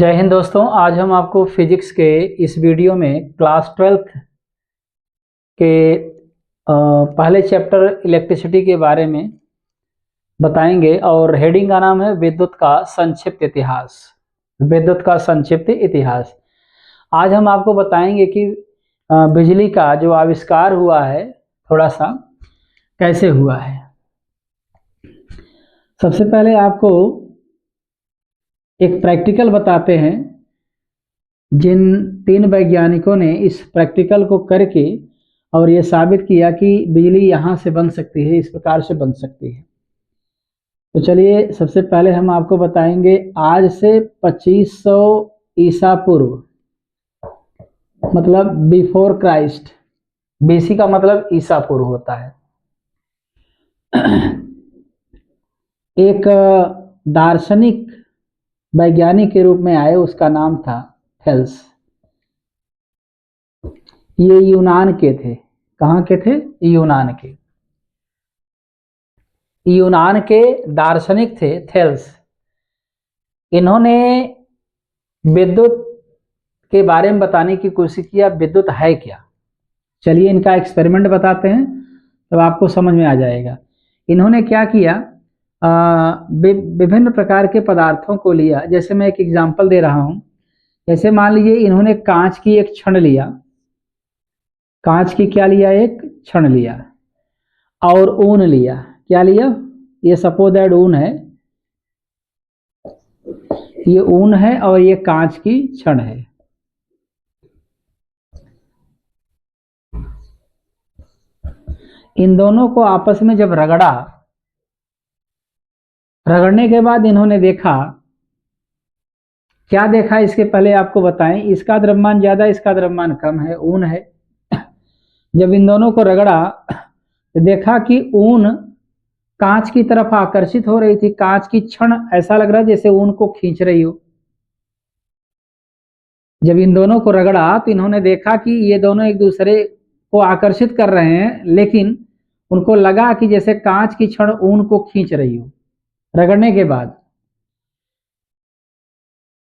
जय हिंद दोस्तों। आज हम आपको फिजिक्स के इस वीडियो में क्लास 12th के पहले चैप्टर इलेक्ट्रिसिटी के बारे में बताएंगे और हेडिंग का नाम है विद्युत का संक्षिप्त इतिहास। विद्युत का संक्षिप्त इतिहास। आज हम आपको बताएंगे कि बिजली का जो आविष्कार हुआ है थोड़ा सा कैसे हुआ है। सबसे पहले आपको एक प्रैक्टिकल बताते हैं। जिन 3 वैज्ञानिकों ने इस प्रैक्टिकल को करके और ये साबित किया कि बिजली यहाँ से बन सकती है, इस प्रकार से बन सकती है। तो चलिए सबसे पहले हम आपको बताएंगे आज से 2500 ईसा पूर्व, मतलब बिफोर क्राइस्ट। बीसी का मतलब ईसा पूर्व होता है। एक दार्शनिक वैज्ञानिक के रूप में आए, उसका नाम था थेल्स। ये यूनान के थे। कहाँ के थे? यूनान के। यूनान के दार्शनिक थे थेल्स। इन्होंने विद्युत के बारे में बताने की कोशिश किया, विद्युत है क्या। चलिए इनका एक्सपेरिमेंट बताते हैं, तब आपको समझ में आ जाएगा। इन्होंने क्या किया, विभिन्न प्रकार के पदार्थों को लिया। जैसे मैं एक एग्जांपल दे रहा हूं। जैसे मान लीजिए इन्होंने कांच की एक छड़ लिया। कांच की क्या लिया? एक छड़ लिया। और ऊन लिया। क्या लिया? ये सपोज दैट ऊन है, ये ऊन है और ये कांच की छड़ है। इन दोनों को आपस में जब रगड़ने के बाद इन्होंने देखा, क्या देखा इसके पहले आपको बताएं। इसका द्रव्यमान ज्यादा, इसका द्रव्यमान कम है, ऊन है। जब इन दोनों को रगड़ा तो देखा कि ऊन कांच की तरफ आकर्षित हो रही थी। कांच की छड़ ऐसा लग रहा जैसे ऊन को खींच रही हो। जब इन दोनों को रगड़ा तो इन्होंने देखा कि ये दोनों एक दूसरे को आकर्षित कर रहे हैं, लेकिन उनको लगा कि जैसे कांच की छड़ ऊन को खींच रही हो रगड़ने के बाद।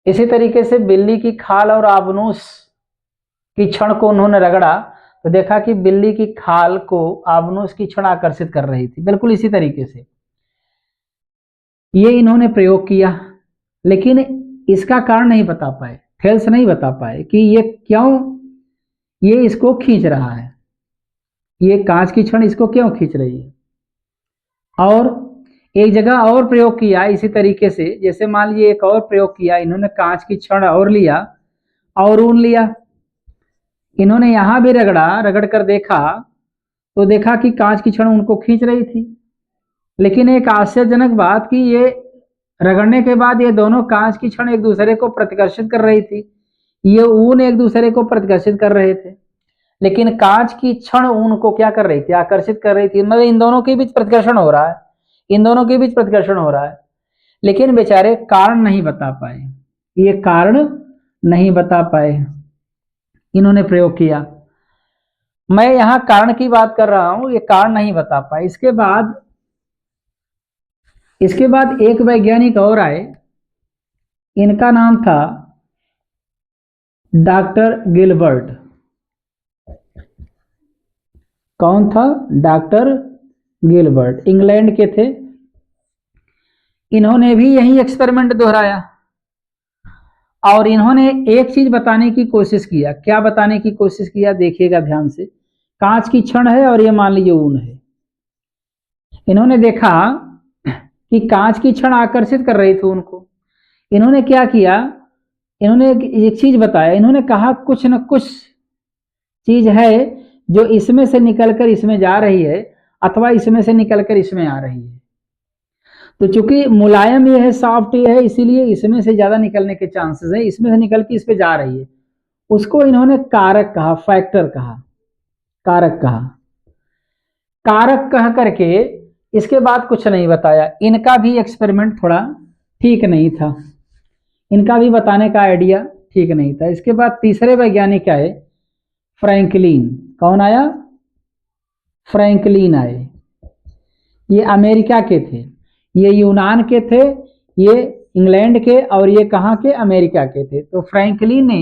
इसी तरीके से बिल्ली की खाल और आबनूस की छड़ को उन्होंने रगड़ा तो देखा कि बिल्ली की खाल को आबनूस की छड़ आकर्षित कर रही थी। बिल्कुल इसी तरीके से ये इन्होंने प्रयोग किया, लेकिन इसका कारण नहीं बता पाए। थेल्स नहीं बता पाए कि ये क्यों ये इसको खींच रहा है, ये कांच की छड़ इसको क्यों खींच रही है। और एक जगह और प्रयोग किया इसी तरीके से। जैसे मान लीजिए एक और प्रयोग किया, इन्होंने कांच की छड़ और लिया और ऊन लिया। इन्होंने यहां भी रगड़ कर देखा तो देखा कि कांच की छड़ उनको खींच रही थी। लेकिन एक आश्चर्यजनक बात कि ये रगड़ने के बाद ये दोनों कांच की छड़ एक दूसरे को प्रतिकर्षित कर रही थी, ये ऊन एक दूसरे को प्रतिकर्षित कर रहे थे। लेकिन कांच की छड़ ऊन को क्या कर रही थी? आकर्षित कर रही थी। मतलब इन दोनों के बीच प्रतिकर्षण हो रहा है, इन दोनों के बीच प्रतिकर्षण हो रहा है। लेकिन बेचारे कारण नहीं बता पाए, ये कारण नहीं बता पाए। इन्होंने प्रयोग किया। मैं यहां कारण की बात कर रहा हूं, ये कारण नहीं बता पाए। इसके बाद एक वैज्ञानिक और आए, इनका नाम था डॉक्टर गिलबर्ट। कौन था? डॉक्टर गिलबर्ट, इंग्लैंड के थे। इन्होंने भी यही एक्सपेरिमेंट दोहराया और इन्होंने एक चीज बताने की कोशिश किया। क्या बताने की कोशिश किया? देखिएगा ध्यान से। कांच की छड़ है और ये मान लीजिए ऊन है। इन्होंने देखा कि कांच की छड़ आकर्षित कर रही थी उनको। इन्होंने क्या किया, इन्होंने एक चीज बताया। इन्होंने कहा कुछ न कुछ चीज है जो इसमें से निकलकर इसमें जा रही है अथवा इसमें से निकलकर इसमें आ रही है। तो चूंकि मुलायम ये है, सॉफ्ट ये है, इसीलिए इसमें से ज्यादा निकलने के चांसेस है, इसमें से निकल के इस पे जा रही है। उसको इन्होंने कारक कहा, फैक्टर कहा, कारक कहा। कारक कह करके इसके बाद कुछ नहीं बताया। इनका भी एक्सपेरिमेंट थोड़ा ठीक नहीं था, इनका भी बताने का आइडिया ठीक नहीं था। इसके बाद तीसरे वैज्ञानिक आए, फ्रैंकलिन। कौन आया? फ्रैंकलिन आए। ये अमेरिका के थे, ये यूनान के थे, ये इंग्लैंड के और ये कहाँ के, अमेरिका के थे। तो फ्रैंकलिन ने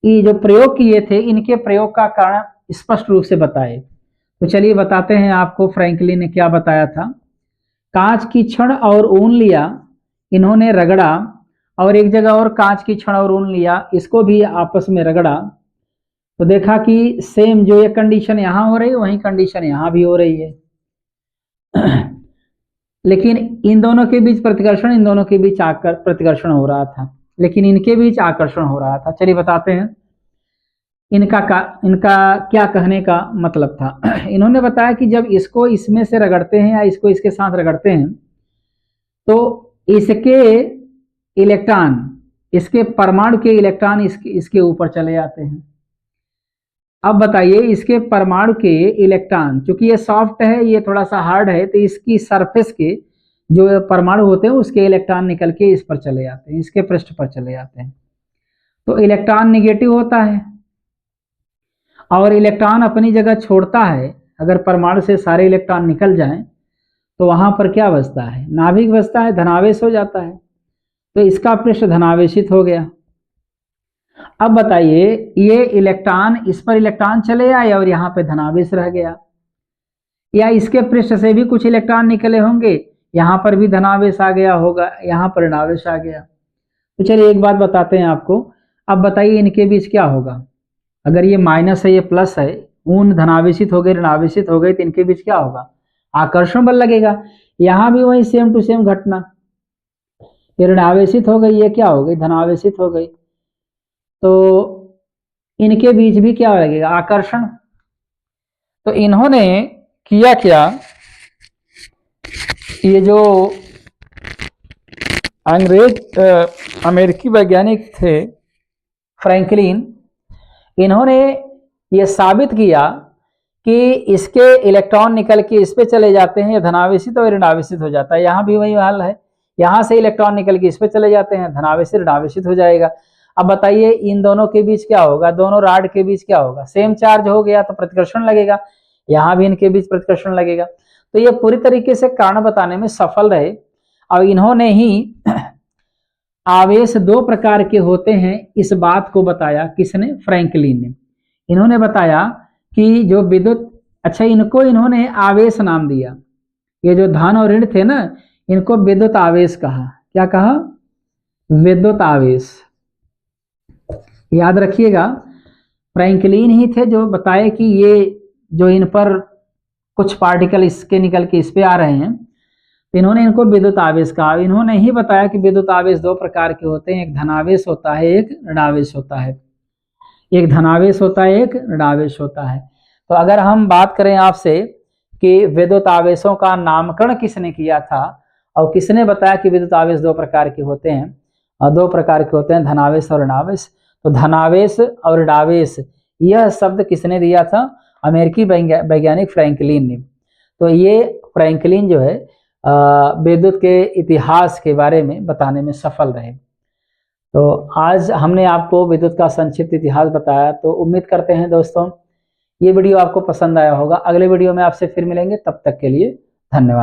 ये जो प्रयोग किए थे, इनके प्रयोग का कारण स्पष्ट रूप से बताए। तो चलिए बताते हैं आपको फ्रैंकलिन ने क्या बताया था। कांच की छड़ और ऊन लिया, इन्होंने रगड़ा, और एक जगह और कांच की छड़ और ऊन लिया, इसको भी आपस में रगड़ा, तो देखा कि सेम जो ये कंडीशन यहाँ हो रही है वही कंडीशन यहाँ भी हो रही है। लेकिन इन दोनों के बीच प्रतिकर्षण, इन दोनों के बीच आकर प्रतिकर्षण हो रहा था, लेकिन इनके बीच आकर्षण हो रहा था। चलिए बताते हैं इनका क्या कहने का मतलब था। इन्होंने बताया कि जब इसको इसमें से रगड़ते हैं या इसको इसके साथ रगड़ते हैं, तो इसके इलेक्ट्रॉन, इसके परमाणु के इलेक्ट्रॉन इसके ऊपर चले जाते हैं। अब बताइए इसके परमाणु के इलेक्ट्रॉन, चूंकि ये सॉफ्ट है, ये थोड़ा सा हार्ड है, तो इसकी सरफेस के जो परमाणु होते हैं उसके इलेक्ट्रॉन निकल के इस पर चले जाते हैं, इसके पृष्ठ पर चले जाते हैं। तो इलेक्ट्रॉन निगेटिव होता है और इलेक्ट्रॉन अपनी जगह छोड़ता है। अगर परमाणु से सारे इलेक्ट्रॉन निकल जाएं तो वहां पर क्या बचता है, नाभिक बचता है, धनावेश हो जाता है। तो इसका पृष्ठ धनावेशित हो गया। अब बताइए ये इलेक्ट्रॉन, इस पर इलेक्ट्रॉन चले आए और यहाँ पे धनावेश रह गया, या इसके पृष्ठ से भी कुछ इलेक्ट्रॉन निकले होंगे, यहाँ पर भी धनावेश आ गया होगा, यहाँ पर ऋणावेश आ गया। तो चलिए एक बात बताते हैं आपको। अब बताइए इनके बीच क्या होगा। अगर ये माइनस है, ये प्लस है, ऊन धनावेशित हो गए, ऋणावेशित हो गए, तो इनके बीच क्या होगा, आकर्षण बल लगेगा। यहाँ भी वही सेम टू सेम घटना, ये ऋणावेशित हो गई, ये क्या हो गई, धनावेशित हो गई। तो इनके बीच भी क्या लगेगा, आकर्षण। तो इन्होंने किया क्या, ये जो अंग्रेज अमेरिकी वैज्ञानिक थे फ्रैंकलिन, इन्होंने ये साबित किया कि इसके इलेक्ट्रॉन निकल के इस पे चले जाते हैं, धनावेशित और ऋणावेशित हो जाता है। यहाँ भी वही हाल है, यहाँ से इलेक्ट्रॉन निकल के इस पे चले जाते हैं, धनावेशित ऋणावेशित हो जाएगा। अब बताइए इन दोनों के बीच क्या होगा, दोनों राड के बीच क्या होगा, सेम चार्ज हो गया तो प्रतिकर्षण लगेगा, यहाँ भी इनके बीच प्रतिकर्षण लगेगा। तो ये पूरी तरीके से कारण बताने में सफल रहे। और इन्होंने ही आवेश दो प्रकार के होते हैं इस बात को बताया, किसने, फ्रैंकलिन ने। इन्होंने बताया कि जो विद्युत, अच्छा इनको इन्होंने आवेश नाम दिया, ये जो धन और ऋण थे ना, इनको विद्युत आवेश कहा। क्या कहा, विद्युत आवेश। याद रखिएगा फ्रैंकलिन ही थे जो बताए कि ये जो इन पर कुछ पार्टिकल इसके निकल के इस पे आ रहे हैं, तो इन्होंने इनको विद्युत आवेश कहा। इन्होंने ही बताया कि विद्युत आवेश दो प्रकार के होते हैं, एक धनावेश होता है, एक ऋणावेश होता है। एक धनावेश होता है, एक ऋणावेश होता है। तो अगर हम बात करें आपसे कि विद्युत आवेशों का नामकरण किसने किया था और किसने बताया कि विद्युत आवेश दो प्रकार के होते हैं, और दो प्रकार के होते हैं, धनावेश और ऋणावेश, तो धनावेश और ऋणावेश यह शब्द किसने दिया था, अमेरिकी वैज्ञानिक फ्रैंकलिन ने। तो ये फ्रैंकलिन जो है विद्युत के इतिहास के बारे में बताने में सफल रहे। तो आज हमने आपको विद्युत का संक्षिप्त इतिहास बताया। तो उम्मीद करते हैं दोस्तों ये वीडियो आपको पसंद आया होगा। अगले वीडियो में आपसे फिर मिलेंगे, तब तक के लिए धन्यवाद।